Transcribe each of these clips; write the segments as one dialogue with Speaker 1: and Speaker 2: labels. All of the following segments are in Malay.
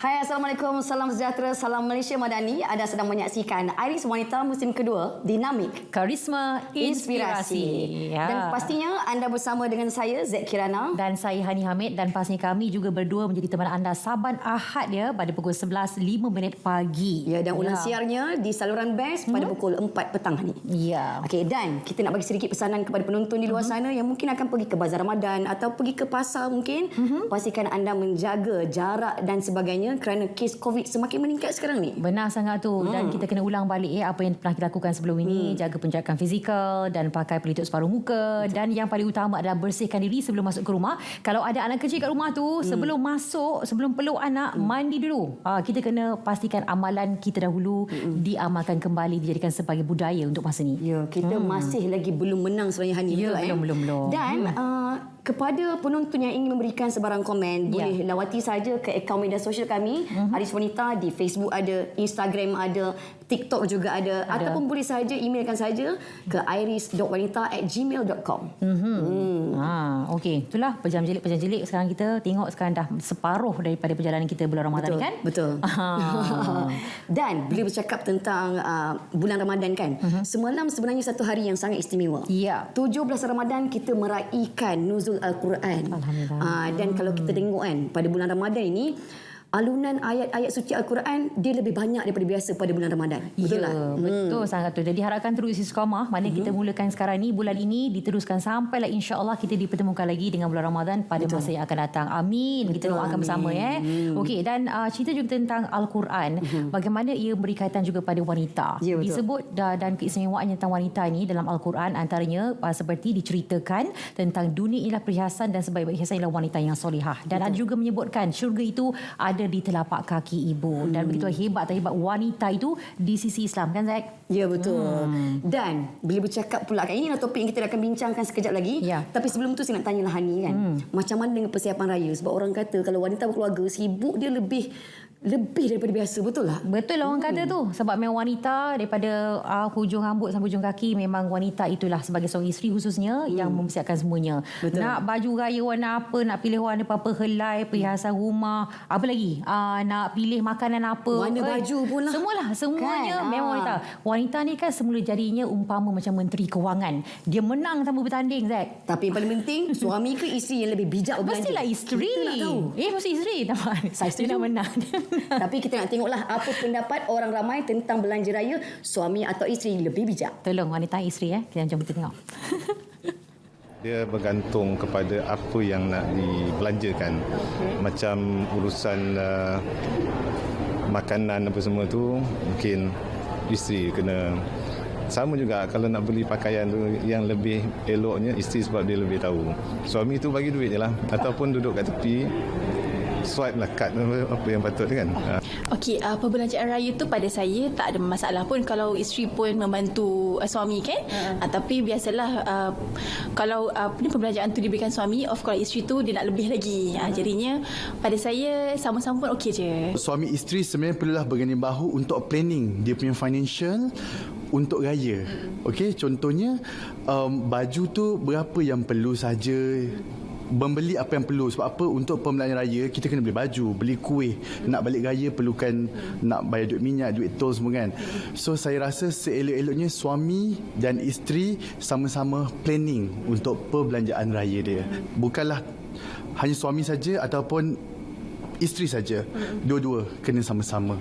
Speaker 1: Hai, Assalamualaikum, salam sejahtera, salam Malaysia Madani. Anda sedang menyaksikan Iris Wanita musim kedua, Dinamik,
Speaker 2: Karisma Inspirasi.
Speaker 1: Ya. Dan pastinya anda bersama dengan saya, Zek Kirana.
Speaker 2: Dan saya, Hani Hamid. Dan pastinya kami juga berdua menjadi teman anda Saban Ahad ya, pada pukul 11.05 pagi.
Speaker 1: Ya, dan ulang siarnya di saluran Best pada pukul 4 petang ni.
Speaker 2: Ya.
Speaker 1: Okey, dan kita nak bagi sedikit pesanan kepada penonton di luar sana yang mungkin akan pergi ke bazar Ramadan atau pergi ke pasar mungkin. Pastikan anda menjaga jarak dan sebagainya kerana kes COVID semakin meningkat sekarang ni.
Speaker 2: Benar sangat tu. Dan kita kena ulang balik apa yang pernah kita lakukan sebelum ini. Jaga penjagaan fizikal dan pakai pelitup separuh muka. Dan yang paling utama adalah bersihkan diri sebelum masuk ke rumah. Kalau ada anak kecil kat rumah tu, sebelum masuk, sebelum peluk anak, mandi dulu. Kita kena pastikan amalan kita dahulu diamalkan kembali, dijadikan sebagai budaya untuk masa ni.
Speaker 1: Ya, kita masih lagi belum menang sebenarnya Hani.
Speaker 2: Ya,
Speaker 1: betul,
Speaker 2: belum.
Speaker 1: Dan kepada penonton yang ingin memberikan sebarang komen, boleh lawati saja ke akaun media sosial kami, Iris Wanita, di Facebook ada, Instagram ada, TikTok juga ada. Ataupun boleh saja emailkan saja ke iris.wanita@gmail.com.
Speaker 2: Okey, itulah pejam jelik sekarang kita tengok sekarang dah separuh daripada perjalanan kita bulan Ramadan
Speaker 1: betul,
Speaker 2: kan?
Speaker 1: Betul. Dan bila bercakap tentang bulan Ramadan kan, semalam sebenarnya satu hari yang sangat istimewa.
Speaker 2: Ya.
Speaker 1: 17 Ramadan kita meraihkan nuzul Al-Quran.
Speaker 2: Alhamdulillah.
Speaker 1: Dan kalau kita tengok kan, pada bulan Ramadan ini, alunan ayat-ayat suci Al-Quran dia lebih banyak daripada biasa pada bulan Ramadan. Betul tak?
Speaker 2: Betul sangat tu. Jadi harapkan terus istiqamah. Mana kita mulakan sekarang ni, bulan ini diteruskan sampailah insya-Allah kita dipertemukan lagi dengan bulan Ramadan pada masa yang akan datang. Amin. Kita doakan bersama ya. Okey, dan cerita juga tentang Al-Quran, bagaimana ia berkaitan juga pada wanita.
Speaker 1: Ya,
Speaker 2: disebut dan keistimewaan tentang wanita ini dalam Al-Quran antaranya seperti diceritakan tentang dunia ialah perhiasan dan sebaik-baik hiasan ialah wanita yang solehah. Dan ada juga menyebutkan syurga itu ada di telapak kaki ibu. Dan begitu hebat wanita itu di sisi Islam kan Zack?
Speaker 1: Ya, betul. Dan bila bercakap pula kan, inilah topik yang kita akan bincangkan sekejap lagi.
Speaker 2: Ya.
Speaker 1: Tapi sebelum tu saya nak tanyalah Hani kan, macam mana dengan persiapan raya? Sebab orang kata kalau wanita berkeluarga sibuk dia lebih daripada biasa, betul tak?
Speaker 2: Betul lah orang kata tu. Sebab memang wanita daripada hujung rambut sampai hujung kaki, memang wanita itulah sebagai seorang isteri khususnya yang mempersiapkan semuanya.
Speaker 1: Betul.
Speaker 2: Nak baju raya warna apa, nak pilih warna apa, helai, perhiasan rumah, apa lagi? Nak pilih makanan apa.
Speaker 1: Warna baju pun lah.
Speaker 2: Semuanya
Speaker 1: kan?
Speaker 2: memang wanita. Wanita ni kan semula jadinya umpama macam Menteri Kewangan. Dia menang tanpa bertanding, Zack.
Speaker 1: Tapi yang paling penting, suami ke isteri yang lebih bijak berbelanja?
Speaker 2: Mestilah isteri.
Speaker 1: Kita nak tahu.
Speaker 2: Mesti isteri.
Speaker 1: Saya setuju.
Speaker 2: Dia nak menang.
Speaker 1: Tapi kita nak tengoklah apa pendapat orang ramai tentang belanja raya, suami atau isteri lebih bijak.
Speaker 2: Tolong wanita isteri Kita jom kita tengok.
Speaker 3: Dia bergantung kepada apa yang nak dibelanjakan. Macam urusan makanan apa semua tu, mungkin isteri kena. Sama juga kalau nak beli pakaian tu yang lebih eloknya isteri, sebab dia lebih tahu. Suami tu bagi duit je lah. Ataupun duduk kat tepi, swipe lah kad apa yang patut kan.
Speaker 4: Okey, perbelanjaan raya tu pada saya tak ada masalah pun kalau isteri pun membantu suami kan. Tapi biasalah kalau perbelanjaan tu diberikan suami, of course isteri tu dia nak lebih lagi. Jadinya pada saya sama-sama pun okey je.
Speaker 5: Suami isteri sebenarnya perlulah berganding bahu untuk planning dia punya financial untuk raya. Okey, contohnya baju tu berapa yang perlu saja, membeli apa yang perlu. Sebab apa? Untuk pembelanjaan raya kita kena beli baju, beli kuih, nak balik raya perlukan nak bayar duit minyak, duit tol semua kan. So saya rasa seelok-eloknya suami dan isteri sama-sama planning untuk perbelanjaan raya dia. Bukanlah hanya suami saja ataupun isteri saja. Dua-dua kena sama-sama.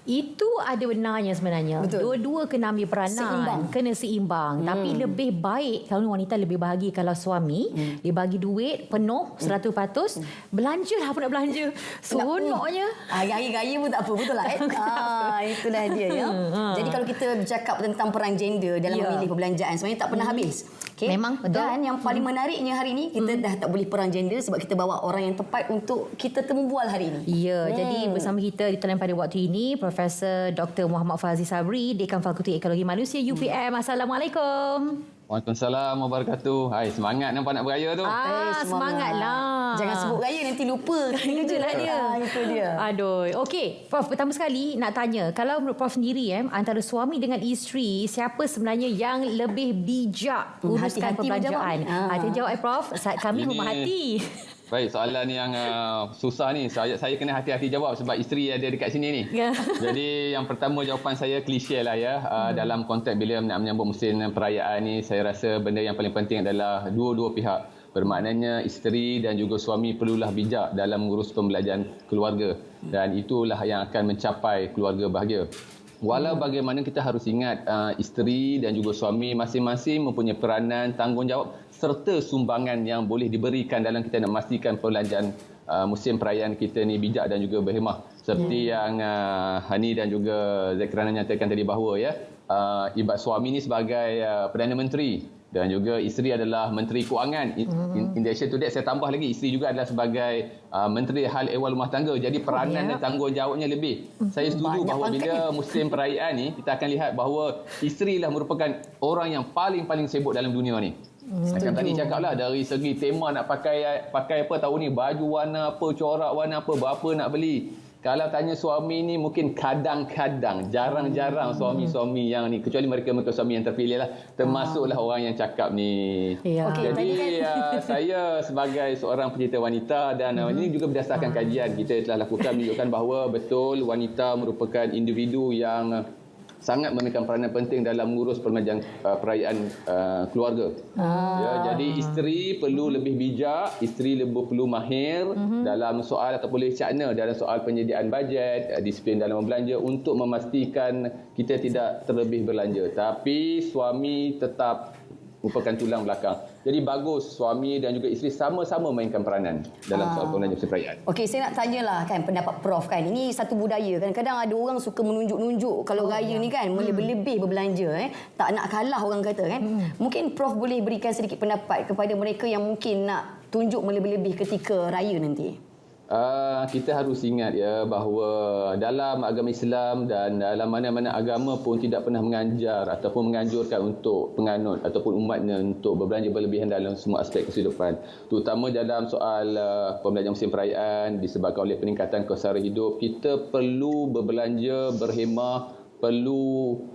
Speaker 2: Itu ada benarnya sebenarnya.
Speaker 1: Betul.
Speaker 2: Dua-dua kena ambil peranan. Kena seimbang. Tapi lebih baik kalau wanita lebih bahagia kalau suami dia bagi duit penuh 100%. Belanjalah apa nak belanja. Seronoknya.
Speaker 1: Gaya-gaya pun tak apa, betul lah itulah dia ya. Jadi kalau kita bercakap tentang peran gender dalam memilih perbelanjaan, sebenarnya tak pernah habis. Okay?
Speaker 2: Memang, betul.
Speaker 1: Dan yang paling menariknya hari ini, kita dah tak boleh perang gender sebab kita bawa orang yang tepat untuk kita tembual hari ini.
Speaker 2: Ya, jadi bersama kita di talian pada waktu ini Profesor Dr. Muhammad Fazli Sabri, Dekan Fakulti Ekologi Manusia UPM. Assalamualaikum.
Speaker 6: Waalaikumsalam warahmatullahi wabarakatuh. Hai, semangat nampak nak beraya tu.
Speaker 2: Semangatlah.
Speaker 1: Jangan sebut raya nanti lupa.
Speaker 2: Itulah dia.
Speaker 1: Itu dia.
Speaker 2: Aduh. Okey, Prof, pertama sekali nak tanya, kalau menurut Prof sendiri antara suami dengan isteri, siapa sebenarnya yang lebih bijak uruskan
Speaker 1: Hati-hati
Speaker 2: perbelanjaan?
Speaker 1: menjawab.
Speaker 2: Hati jawab Prof. Kami
Speaker 6: Ini-
Speaker 2: memahati.
Speaker 6: Baik, soalan yang susah ni. Saya kena hati-hati jawab sebab isteri ada dekat sini ni.
Speaker 2: Ya.
Speaker 6: Jadi yang pertama jawapan saya klise lah ya. Dalam konteks bila nak menyambut musim perayaan ni, saya rasa benda yang paling penting adalah dua-dua pihak. Bermaknanya isteri dan juga suami perlulah bijak dalam mengurus pembelajaran keluarga. Dan itulah yang akan mencapai keluarga bahagia. Walau bagaimana kita harus ingat isteri dan juga suami masing-masing mempunyai peranan, tanggungjawab serta sumbangan yang boleh diberikan dalam kita nak memastikan perbelanjaan musim perayaan kita ni bijak dan juga berhemah. Seperti yang Hani dan juga Zakrana nyatakan tadi bahawa ya, ibarat suami ni sebagai Perdana Menteri dan juga isteri adalah Menteri Kewangan. In addition to that, saya tambah lagi, isteri juga adalah sebagai Menteri Hal Ehwal Rumah Tangga. Jadi peranan dan tanggungjawabnya lebih. Saya setuju bahawa bila musim perayaan ni, kita akan lihat bahawa isteri lah merupakan orang yang paling sibuk dalam dunia ni. Macam tadi cakaplah, dari segi tema nak pakai apa tahun ni, baju warna apa, corak warna apa, berapa nak beli. Kalau tanya suami ni mungkin kadang-kadang, jarang-jarang suami-suami yang ni, kecuali mereka suami yang terpilih lah, termasuklah orang yang cakap ni.
Speaker 2: Ya.
Speaker 6: Jadi saya sebagai seorang pencerita wanita dan ini juga berdasarkan kajian kita telah lakukan menunjukkan bahawa betul wanita merupakan individu yang sangat memegang peranan penting dalam mengurus perayaan keluarga. Ya, jadi isteri perlu lebih bijak, isteri lebih perlu mahir dalam soal ataupun boleh cakna dalam soal penyediaan bajet, disiplin dalam membelanja untuk memastikan kita tidak terlebih belanja. Tapi suami tetap merupakan tulang belakang. Jadi bagus suami dan juga isteri sama-sama mainkan peranan dalam soal pembelajaran perayaan.
Speaker 1: Okey, saya nak tanyalah kan pendapat Prof kan. Ini satu budaya kan. Kadang ada orang suka menunjuk-nunjuk kalau raya ni kan lebih berbelanja tak nak kalah orang kata kan. Mungkin Prof boleh berikan sedikit pendapat kepada mereka yang mungkin nak tunjuk melebih-lebih ketika raya nanti.
Speaker 6: Kita harus ingat ya bahawa dalam agama Islam dan dalam mana-mana agama pun tidak pernah mengajar ataupun menganjurkan untuk penganut ataupun umatnya untuk berbelanja berlebihan dalam semua aspek kehidupan. Terutama dalam soal pembelajaran musim perayaan disebabkan oleh peningkatan kos sara hidup, kita perlu berbelanja, berhemah, perlu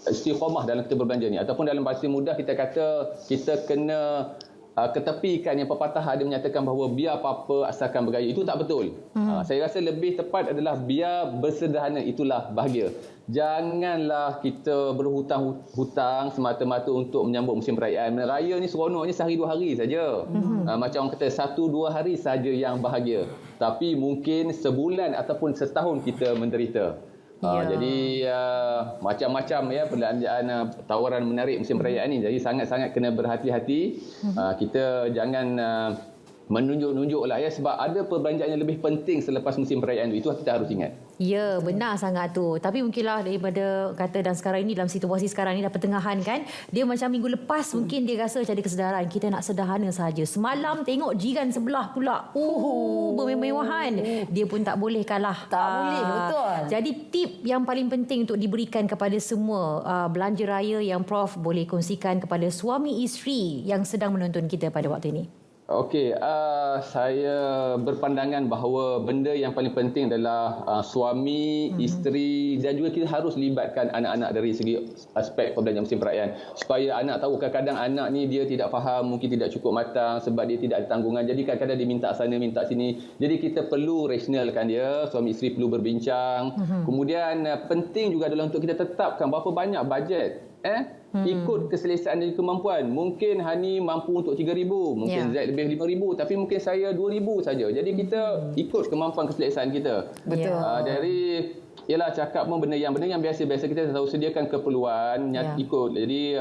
Speaker 6: istiqamah dalam kita berbelanja ni. Ataupun dalam bahasa mudah kita kata kita kena ketepikan yang pepatah ada menyatakan bahawa biar apa-apa asalkan bergaya. Itu tak betul. Saya rasa lebih tepat adalah biar bersederhana, itulah bahagia. Janganlah kita berhutang-hutang semata-mata untuk menyambut musim perayaan. Raya ni seronoknya sehari dua hari saja. Macam orang kata 1-2 hari saja yang bahagia. Tapi mungkin sebulan ataupun setahun kita menderita. Jadi macam-macam ya perbelanjaan tawaran menarik musim perayaan ni. Jadi sangat-sangat kena berhati-hati. Kita jangan menunjuk-nunjuk lah ya, sebab ada perbelanjaan yang lebih penting selepas musim perayaan itu kita harus ingat.
Speaker 2: Ya, benar sangat tu. Tapi mungkinlah daripada kata dan sekarang ini dalam situasi sekarang ni dah pertengahan kan, dia macam minggu lepas mungkin dia rasa macam ada kesedaran kita nak sederhana saja. Semalam tengok jiran sebelah pula bermewah-mewahan. Dia pun tak boleh kalah.
Speaker 1: Tak boleh, betul.
Speaker 2: Jadi tip yang paling penting untuk diberikan kepada semua belanja raya yang Prof boleh kongsikan kepada suami isteri yang sedang menonton kita pada waktu ini.
Speaker 6: Okey, saya berpandangan bahawa benda yang paling penting adalah suami, isteri dan juga kita harus libatkan anak-anak dari segi aspek perbelanjaan musim perayaan. Supaya anak tahu, kadang-kadang anak ni dia tidak faham, mungkin tidak cukup matang sebab dia tidak ada tanggungan. Jadi kadang-kadang dia minta sana, minta sini. Jadi kita perlu rasionalkan dia, suami isteri perlu berbincang. Kemudian penting juga adalah untuk kita tetapkan berapa banyak bajet. Ikut keselesaan dan kemampuan. Mungkin Hani mampu untuk 3,000, mungkin Zaid lebih 5,000, tapi mungkin saya 2,000 saja. Jadi kita ikut kemampuan keselesaan kita.
Speaker 1: Betul.
Speaker 6: Dari ialah cakap pun benda yang biasa-biasa kita tahu sediakan keperluan ikut. Jadi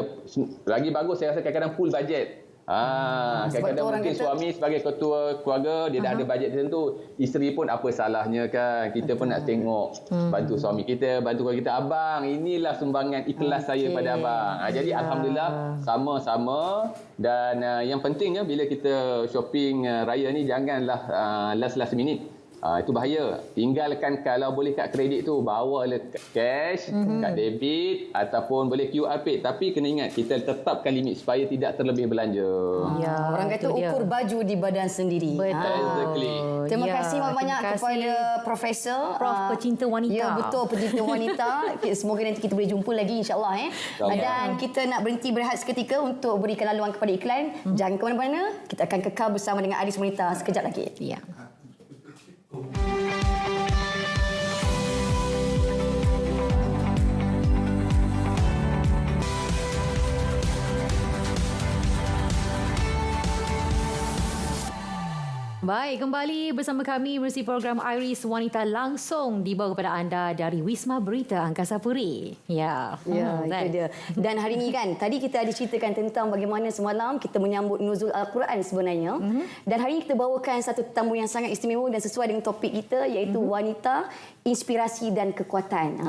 Speaker 6: lagi bagus saya rasa kadang-kadang full bajet. Kadang-kadang mungkin suami sebagai ketua keluarga dia dah ada bajet tertentu. Isteri pun apa salahnya kan, kita pun nak tengok bantu suami kita, bantu keluarga kita. Abang, inilah sumbangan ikhlas saya pada abang. Jadi alhamdulillah sama-sama. Dan yang pentingnya bila kita shopping raya ni janganlah last minute. Itu bahaya. Tinggalkan kalau boleh kad kredit tu, bawa cash, kad debit ataupun boleh QR Pay. Tapi kena ingat, kita tetapkan limit supaya tidak terlebih belanja.
Speaker 2: Ya,
Speaker 1: Orang kata
Speaker 2: itu dia.
Speaker 1: ukur baju di badan sendiri.
Speaker 2: Betul.
Speaker 6: Exactly.
Speaker 1: Terima
Speaker 2: Ya,
Speaker 1: kasih banyak
Speaker 2: terima kasih.
Speaker 1: kepada Profesor
Speaker 2: Prof Pecinta Wanita.
Speaker 1: Ya, betul, pecinta wanita. Semoga nanti kita boleh jumpa lagi, insya-Allah. Dan kita nak berhenti berehat seketika untuk berikan laluan kepada iklan. Jangan ke mana-mana. Kita akan kekal bersama dengan Aris Wanita sekejap lagi.
Speaker 2: Ya. Baik, kembali bersama kami menerusi program Iris Wanita langsung dibawa kepada anda dari Wisma Berita Angkasa Puri. Ya,
Speaker 1: Ya, itu dia. Dan hari ini kan, tadi kita ada ceritakan tentang bagaimana semalam kita menyambut Nuzul Al-Quran sebenarnya. Dan hari ini kita bawakan satu tetamu yang sangat istimewa dan sesuai dengan topik kita, iaitu wanita, inspirasi dan kekuatan.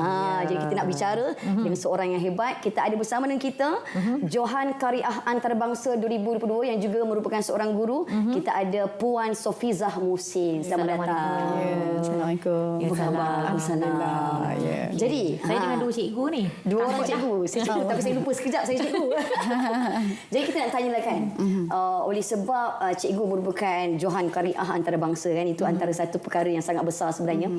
Speaker 1: Jadi kita nak bicara dengan seorang yang hebat. Kita ada bersama dengan kita Johan Qariah Antarabangsa 2022 yang juga merupakan seorang guru. Kita ada Puan Sofizah Muhsin. Selamat datang.
Speaker 7: Assalamualaikum.
Speaker 2: Ya, salam.
Speaker 1: Alhamdulillah. Jadi,
Speaker 2: Saya dengan dua cikgu ni.
Speaker 1: dua orang cikgu. Saya cikgu tapi saya lupa sekejap saya cikgu. Jadi kita nak tanyalah kan. Oleh sebab cikgu merupakan Johan Qariah Antarabangsa kan, itu antara satu perkara yang sangat besar sebenarnya.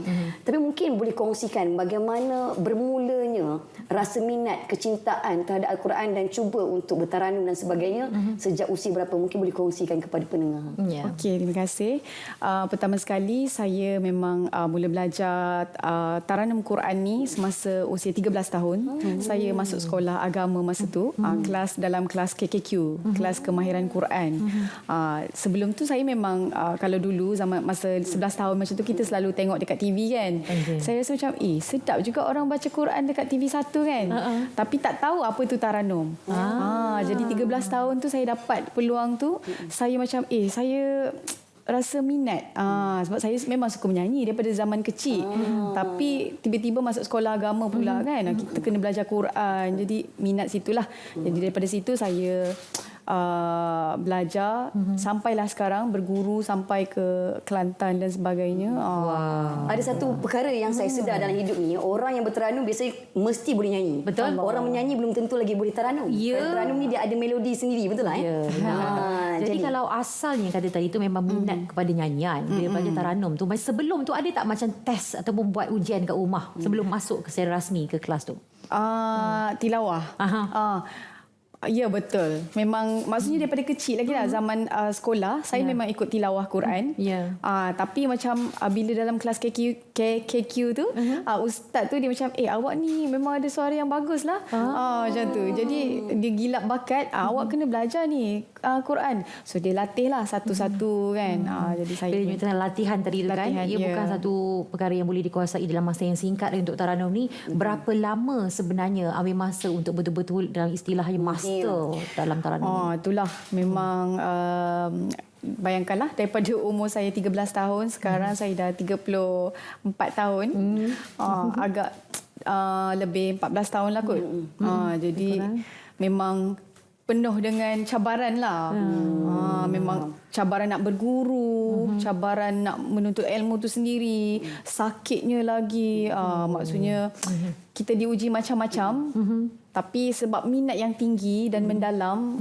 Speaker 1: Tapi mungkin boleh kongsikan bagaimana bermulanya rasa minat, kecintaan terhadap Al-Quran dan cuba untuk bertaranum dan sebagainya sejak usia berapa, mungkin boleh kongsikan kepada pendengar.
Speaker 2: Ya.
Speaker 7: Okey, terima kasih. Pertama sekali saya memang mula belajar taranum Quran ni semasa usia 13 tahun. Saya masuk sekolah agama masa tu, kelas dalam kelas KKQ, kelas kemahiran Quran. Sebelum tu saya memang kalau dulu zaman masa 11 tahun macam tu kita selalu tengok dekat TV kan. Saya rasa macam sedap juga orang baca Quran dekat TV 1 kan. Tapi tak tahu apa tu taranum. Jadi 13 tahun tu saya dapat peluang tu, saya macam saya rasa minat sebab saya memang suka menyanyi daripada zaman kecil. Tapi tiba-tiba masuk sekolah agama pula kan, kita kena belajar Quran, jadi minat situlah. Jadi daripada situ saya belajar sampailah sekarang berguru sampai ke Kelantan dan sebagainya.
Speaker 1: Ada satu perkara yang saya sedar dalam hidup ni, orang yang berteranum biasanya mesti boleh nyanyi.
Speaker 2: Betul.
Speaker 1: Orang menyanyi belum tentu lagi boleh teranum.
Speaker 2: Ya.
Speaker 1: Teranum ni dia ada melodi sendiri, betul lah
Speaker 2: Ya, jadi kalau asalnya kata tadi tu memang minat kepada nyanyian, dia belajar taranum tu. Sebelum tu ada tak macam test ataupun buat ujian kat rumah sebelum masuk ke secara rasmi ke kelas tu?
Speaker 7: Tilawah. Ya, betul. Memang maksudnya daripada kecil lagi lah zaman sekolah saya memang ikut tilawah Quran.
Speaker 2: Ya.
Speaker 7: Tapi macam bila dalam kelas KQ tu ustaz tu dia macam awak ni memang ada suara yang bagus lah. Macam tu. Jadi dia gilap bakat, awak kena belajar ni Quran. So dia latih lah satu-satu kan. Jadi saya
Speaker 2: Bila tentang latihan tadi tu kan,
Speaker 7: Latihan,
Speaker 2: ia
Speaker 7: ya.
Speaker 2: bukan satu perkara yang boleh dikuasai dalam masa yang singkat untuk taranum ni. Berapa lama sebenarnya ambil masa untuk betul-betul dalam istilahnya master dalam taranum?
Speaker 7: Itulah memang bayangkanlah daripada umur saya 13 tahun sekarang saya dah 34 tahun. Agak lebih 14 tahun lah kot. Jadi memang penuh dengan cabaran lah. Memang cabaran nak berguru, cabaran nak menuntut ilmu tu sendiri, sakitnya lagi. Maksudnya kita diuji macam-macam. Tapi sebab minat yang tinggi dan mendalam,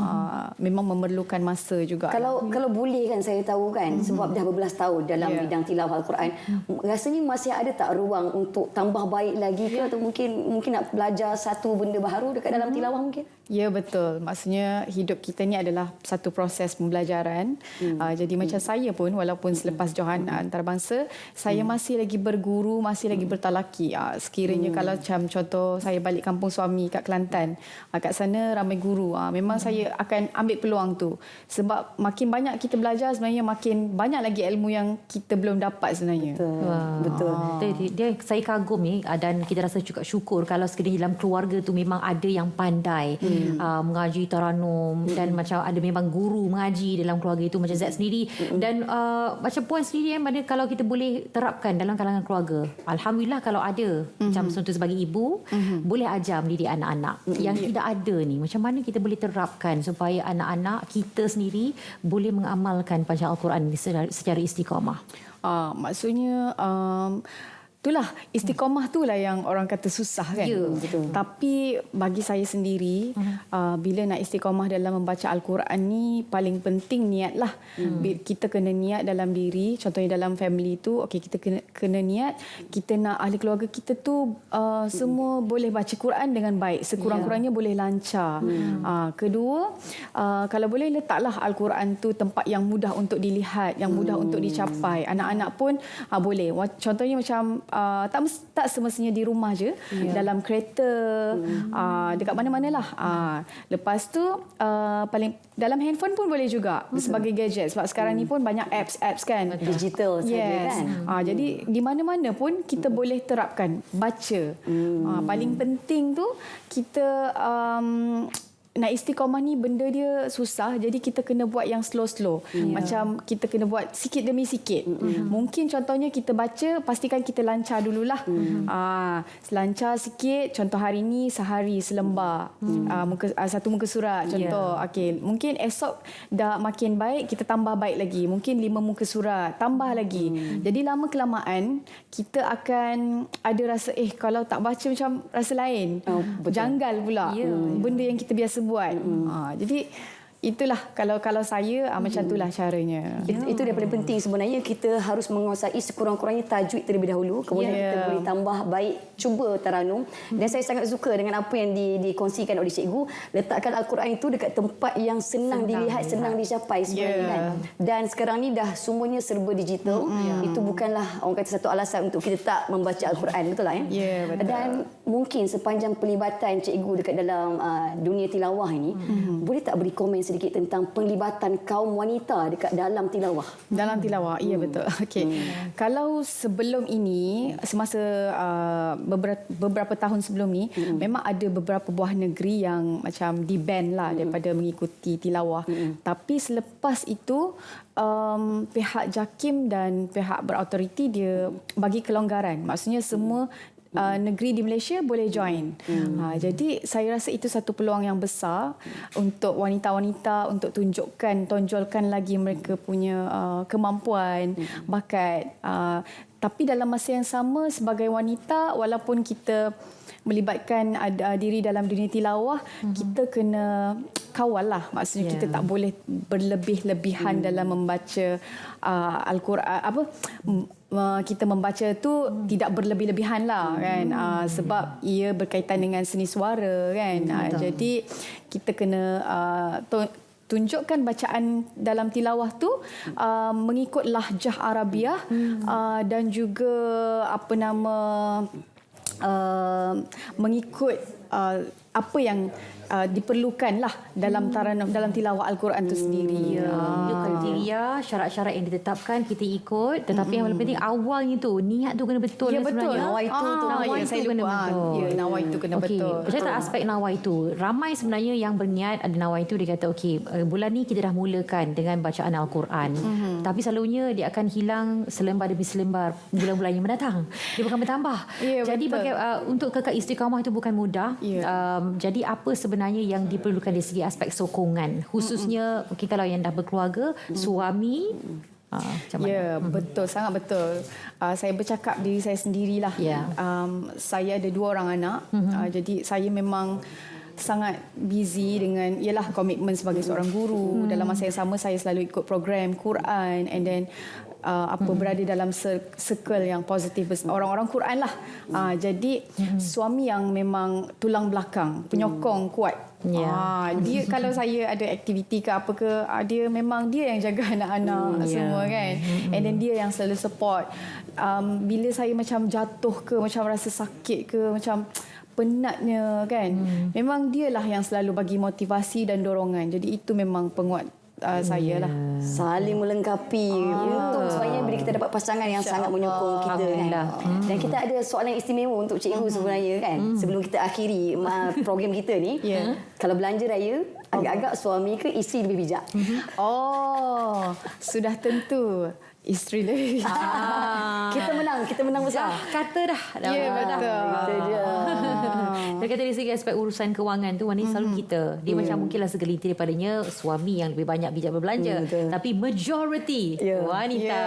Speaker 7: memang memerlukan masa juga.
Speaker 1: Kalau boleh kan, saya tahu kan, sebab dah berbelas tahun dalam bidang tilawah Al-Quran, rasanya masih ada tak ruang untuk tambah baik lagi ke, atau mungkin nak belajar satu benda baru dekat dalam tilawah mungkin?
Speaker 7: Ya, betul. Maksudnya hidup kita ni adalah satu proses pembelajaran. Jadi macam saya pun, walaupun selepas Johan Antarabangsa, saya masih lagi berguru, masih lagi bertalaki. Sekiranya kalau macam contoh saya balik kampung suami kat Kelantan, kat sana ramai guru. Memang saya akan ambil peluang tu. Sebab makin banyak kita belajar, sebenarnya makin banyak lagi ilmu yang kita belum dapat sebenarnya.
Speaker 1: Betul.
Speaker 2: Saya kagum ni, dan kita rasa juga syukur kalau sekiranya dalam keluarga tu memang ada yang pandai mengaji taranum dan macam ada memang guru mengaji dalam keluarga itu, macam Raja Z sendiri. Dan macam Puan sendiri mana kalau kita boleh terapkan dalam kalangan keluarga. Alhamdulillah kalau ada macam contoh sebagai ibu boleh ajar mendidik anak-anak. Yang tidak ada ni macam mana kita boleh terapkan supaya anak-anak kita sendiri boleh mengamalkan bacaan Al-Quran secara istiqamah.
Speaker 7: Maksudnya itulah istiqamah itulah yang orang kata susah kan.
Speaker 2: Ya,
Speaker 1: betul.
Speaker 7: Tapi bagi saya sendiri bila nak istiqamah dalam membaca Al-Quran ni paling penting niatlah. Kita kena niat dalam diri. Contohnya dalam family tu kita kena niat kita nak ahli keluarga kita tu semua boleh baca Quran dengan baik. Sekurang-kurangnya boleh lancar. Kedua kalau boleh letaklah Al-Quran tu tempat yang mudah untuk dilihat, yang mudah untuk dicapai. Anak-anak pun boleh. Contohnya macam tak semestinya di rumah je, dalam kereta, dekat mana-manalah. Lepas tu paling dalam handphone pun boleh juga sebagai gadget sebab sekarang ni pun banyak apps kan
Speaker 1: Digital saja kan.
Speaker 7: Jadi di mana-mana pun kita boleh terapkan baca. Paling penting tu kita nak istiqamah ni benda dia susah, jadi kita kena buat yang slow-slow. Macam kita kena buat sikit demi sikit. Mungkin contohnya kita baca, pastikan kita lancar dululah. Lancar sikit, contoh hari ni sehari selembar. Satu muka surat contoh. Mungkin esok dah makin baik, kita tambah baik lagi. Mungkin 5 muka surat, tambah lagi. Jadi lama kelamaan kita akan ada rasa kalau tak baca macam rasa lain. Janggal pula. Benda yang kita biasa buat. Jadi itulah kalau saya macam itulah caranya.
Speaker 1: Itu yang paling penting sebenarnya. Kita harus menguasai sekurang-kurangnya tajwid terlebih dahulu. Kemudian kita boleh tambah baik, cuba taranum. Dan saya sangat suka dengan apa yang dikongsikan oleh cikgu. Letakkan Al-Quran itu dekat tempat yang senang dilihat, senang dicapai sebenarnya kan. Dan sekarang ni dah semuanya serba digital. Itu bukanlah orang kata satu alasan untuk kita tak membaca Al-Quran, betul lah ya?
Speaker 7: Betul.
Speaker 1: Dan mungkin sepanjang pelibatan cikgu dekat dalam dunia tilawah ini, boleh tak beri komen sedikit tentang penglibatan kaum wanita dekat dalam tilawah?
Speaker 7: Dalam tilawah, iya betul. Kalau sebelum ini, semasa beberapa tahun sebelum ni, memang ada beberapa buah negeri yang macam di-ban lah daripada mengikuti tilawah. Tapi selepas itu, pihak JAKIM dan pihak berautoriti dia bagi kelonggaran. Maksudnya semua negeri di Malaysia boleh join. Jadi saya rasa itu satu peluang yang besar untuk wanita-wanita untuk tonjolkan lagi mereka punya kemampuan, bakat. Tapi dalam masa yang sama sebagai wanita, walaupun kita melibatkan diri dalam dunia tilawah, kita kena kawal lah. Maksudnya kita tak boleh berlebih-lebihan dalam membaca Al-Quran. Kita membaca tu tidak berlebih-lebihan lah kan. Sebab ia berkaitan dengan seni suara kan. Jadi kita kena tunjukkan bacaan dalam tilawah tu mengikut lahjah Arabiah dan juga mengikut apa yang diperlukanlah dalam dalam tilawah Al-Quran itu sendiri.
Speaker 2: Itu kriteria, syarat-syarat yang ditetapkan kita ikut, tetapi yang paling penting awalnya tu niat tu kena betul.
Speaker 7: Ya betul.
Speaker 2: Sebenarnya.
Speaker 7: Nawai itu kena betul. Ya, nawai itu kena betul.
Speaker 2: Macam tak aspek nawai itu. Ramai sebenarnya yang berniat ada nawai itu, dia kata bulan ni kita dah mulakan dengan bacaan Al-Quran. Tapi selalunya dia akan hilang selembar demi selembar bulan-bulan yang mendatang. Dia bukan bertambah.
Speaker 7: Ya,
Speaker 2: jadi untuk kekal istiqamah itu bukan mudah. Jadi apa sebenarnya yang diperlukan dari segi aspek sokongan, khususnya kalau yang dah berkeluarga, suami, macam mana?
Speaker 7: Ya, betul, sangat betul. Saya bercakap diri saya sendirilah. Saya ada 2 orang anak. Jadi saya memang sangat busy dengan komitmen sebagai seorang guru. Dalam masa yang sama saya selalu ikut program Quran, and then berada dalam circle yang positif, orang-orang Quran lah. Jadi suami yang memang tulang belakang, penyokong kuat. Dia kalau saya ada aktiviti ke apa ke, dia memang dia yang jaga anak-anak semua kan. And then dia yang selalu support. Bila saya macam jatuh ke, macam rasa sakit ke, macam penatnya kan, memang dialah yang selalu bagi motivasi dan dorongan. Jadi itu memang penguat saya lah.
Speaker 1: Saling melengkapi. Untung sebenarnya bila kita dapat pasangan yang sangat menyokong kita kan.
Speaker 2: Alhamdulillah.
Speaker 1: Dan kita ada soalan istimewa untuk cikgu sebenarnya kan. Sebelum kita akhiri program kita ni. Kalau belanja raya, agak-agak suami ke isteri lebih bijak?
Speaker 7: Oh, sudah tentu isteri lebih.
Speaker 1: Kita menang besar.
Speaker 2: Kata dah.
Speaker 7: Ya, betul.
Speaker 1: Itu dia.
Speaker 2: Dan kata dari segi aspek urusan kewangan tu wanita selalu kita. Dia macam mungkinlah segelintir daripadanya suami yang lebih banyak bijak berbelanja. Tapi majority wanita.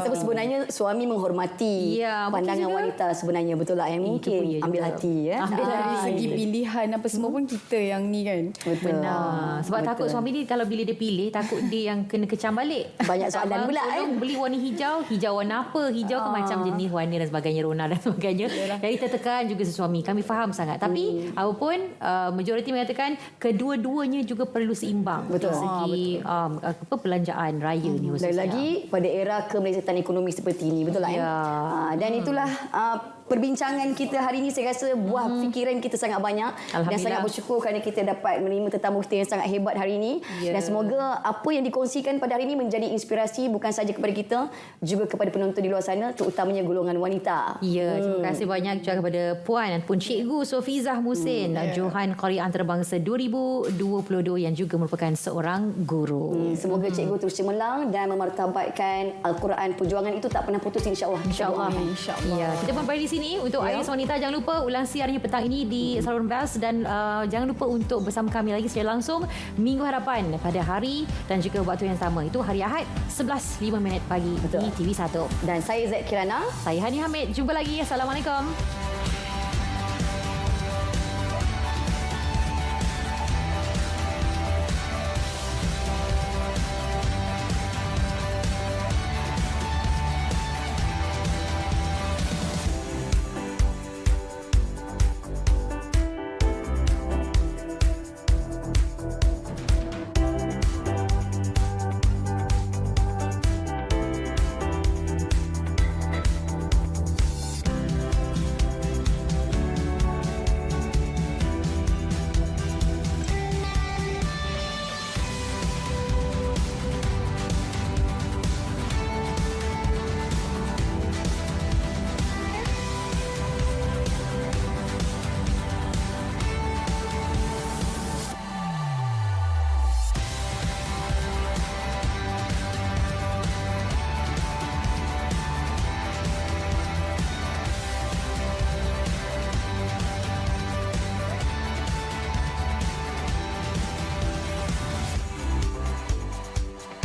Speaker 1: Ataupun sebenarnya suami menghormati pandangan wanita sebenarnya. Betul lah. Mungkin ambil hati.
Speaker 7: Dari segi pilihan apa semua pun kita yang ni kan.
Speaker 2: Benar. Sebab takut suami ni kalau bila dia pilih, takut dia yang kena kecam balik.
Speaker 1: Banyak soalan pula.
Speaker 2: Tolong beli warna hijau. Hijau warna apa? Hijau ke macam jenis warna dan sebagainya, rona dan sebagainya. Jadi tertekan juga suami. Kami faham sangat. Tapi apapun, majoriti mengatakan kedua-duanya juga perlu seimbang.
Speaker 1: Betul.
Speaker 2: Dari segi perbelanjaan raya ni khususnya.
Speaker 1: Lagi pada era kemelejatan ekonomi seperti ini. Betul lah. Dan itulah perbincangan kita hari ini. Saya rasa buah fikiran kita sangat banyak. Dan sangat bersyukur kerana kita dapat menerima tetamu kita yang sangat hebat hari ini. Dan semoga apa yang dikongsikan pada hari ini menjadi inspirasi bukan saja kepada kita, juga kepada penonton di luar sana, terutamanya golongan wanita.
Speaker 2: Ya, terima kasih banyak juga kepada Puan ataupun Cikgu Sofizah Musin, Johan Qari Antarabangsa 2022 yang juga merupakan seorang guru.
Speaker 1: Semoga cikgu terus cemerlang dan memartabatkan Al-Quran. Perjuangan itu tak pernah putus, insya-Allah.
Speaker 2: InsyaAllah. Ya, kita pun di sini untuk Iris Wanita. Jangan lupa ulang siarnya petang ini di saluran Best dan jangan lupa untuk bersama kami lagi secara langsung minggu hadapan pada hari dan juga waktu yang sama. Itu hari Ahad 11.05 pagi di TV1.
Speaker 1: Dan saya Zaid Kirana.
Speaker 2: Saya Hani Hamid. Jumpa lagi. Assalamualaikum.